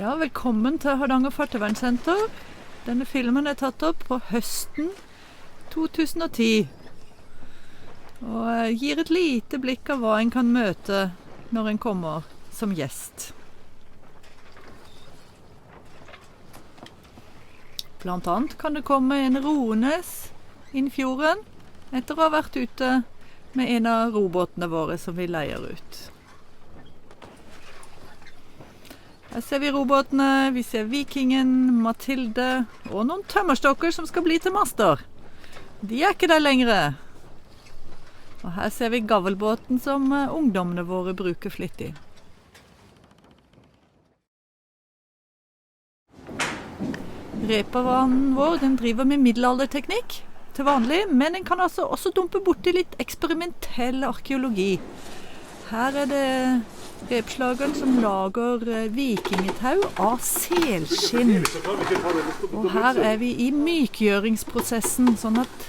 Ja, velkommen til Hardanger Fartøyvernsenter. Denne filmen er tatt opp på høsten 2010. Og gir et lite blikk av hva en kan møte når en kommer som gjest. Blant annet kan det komme en roende inn fjorden etter å ha vært ute med en av robåtene våre som vi leier ut. Her ser vi robåtene, vi ser Vikingen, Mathilde og noen tømmerstokker som skal bli til master. De er ikke der lenger. Og her ser vi gavelbåten som ungdommene våre bruker flittig. Repervanen vår den driver med middelalderteknikk til vanlig, men den kan altså også dumpe borti litt eksperimentell arkeologi. Her er det repslageren som lager vikingetau av selskinn. Og her er vi i mykgjøringsprosessen, sånn at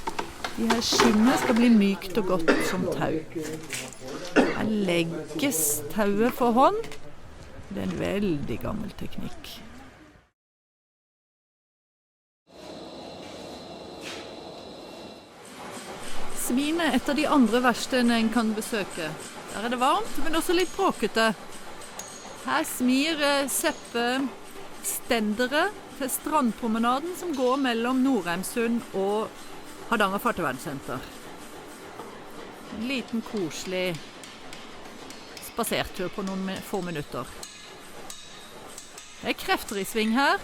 de her skinnene skal bli mykt og godt som tau. Her legges tauet for hånd. Det er en veldig gammel teknikk. Smien er et av de andre verkstedene en kan besøke. Der er det varmt, men også litt bråkete. Her smir Seppe stendere til strandpromenaden som går mellom Nordheimsund og Hardanger Fartøyvernsenter. En liten koselig spasertur på noen få minutter. Det er krefter i sving her.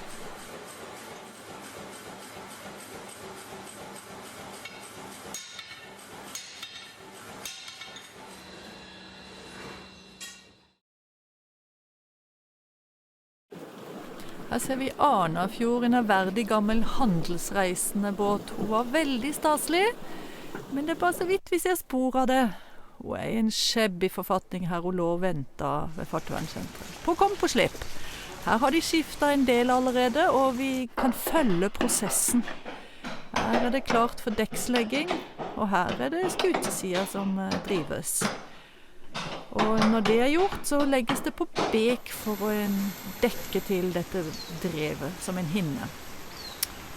Her ser vi Arnafjord, en verdig gammel handelsreisende båt. Hun var veldig staselig, men det er bare så vidt vi ser spor av det. Hun er i en skjebb i forfatning her hun lå og ventet ved Fartøyvernsenteret. På kom på slipp. Her har de skiftet en del allerede, og vi kan følge prosessen. Her er det klart for dekkslegging, og her er det skutesida som drives. Og når det er gjort, så legges det på bek for å dekke til dette drevet som en hinne.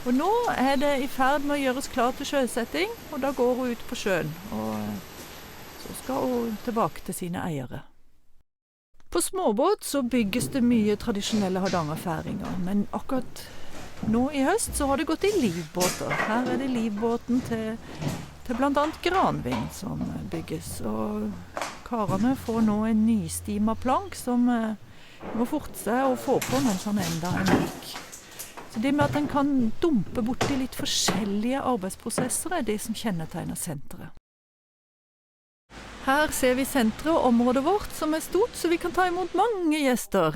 Og nå er det i ferd med å gjøres klar til sjøsetting, og da går hun ut på sjøen, og så skal hun tilbake til sine eiere. På småbåt så bygges det mye tradisjonelle hardangerfæringer, men akkurat nå i høst så har det gått i livbåter. Her er det livbåten til blant annet Granvin som bygges, og karene får nå en nystima plank som må forte seg å få på mens han enda er myk. Så det med at den kan dumpe borti litt forskjellige arbeidsprosesser er det som kjennetegner senteret. Her ser vi senteret og området vårt som er stort, så vi kan ta imot mange gjester.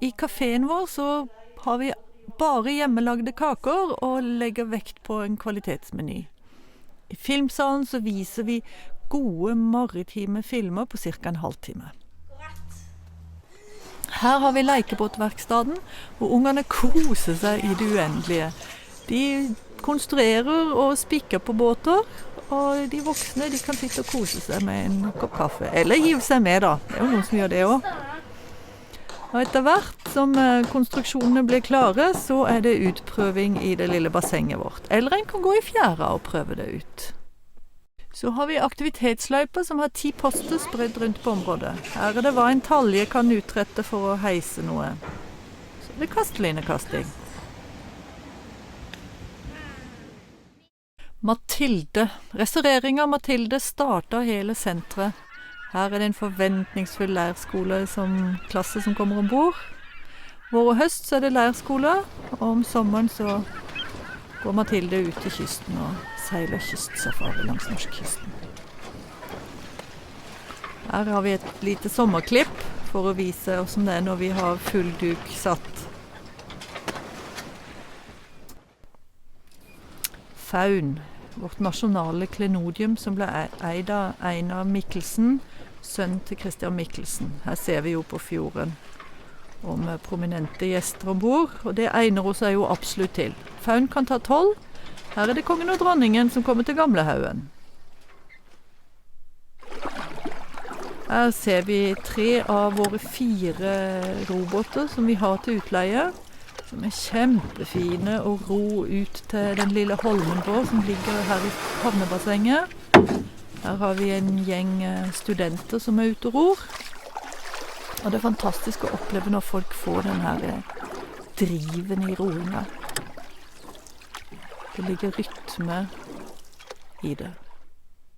I kaféen vår så har vi bare hjemmelagde kaker og legger vekt på en kvalitetsmeny. I filmsalen så viser vi gode maritime filmer på ca. en halvtime. Her har vi lekebåtverkstaden, hvor ungene koser seg i det uendelige. De konstruerer og spikker på båter, og de voksne de kan sitte og kose seg med en kopp kaffe. Eller hive seg med da, det er jo noen som gjør det også. Og etter hvert som konstruksjonene blir klare, så er det utprøving i det lille bassenget vårt. Eller en kan gå i fjæra og prøve det ut. Så har vi aktivitetsløyper som har 10 poster spredd rundt på området. Her er det hva en talje kan utrette for å heise noe. Så det er kastelinekasting. Mathilde. Restaurering av Mathilde startet hele senteret. Her er det en forventningsfull klasse som kommer ombord. Vår og høst så er det leirskole, og om sommeren så går Mathilde ut til kysten og seiler kystsafari langs norskekysten. Her har vi et lite sommerklipp for å vise hvordan det er når vi har full duk satt. Faun, vårt nasjonale klenodium som ble eid av Einar Mikkelsen, sønn til Christian Mikkelsen. Her ser vi jo på fjorden om prominente gjester ombord, og det egner hun seg jo absolutt til. Faun kan ta 12. Her er det kongen og dronningen som kommer til Gamlehaugen. Her ser vi 3 av våre 4 robåter som vi har til utleie, som kjempefine å ro ut til den lille holmen vår som ligger her i havnebassenget. Her har vi en gjeng studenter som ute og ror. Og det fantastisk å oppleve når folk får den her driven i roinga. Det ligger rytme i det.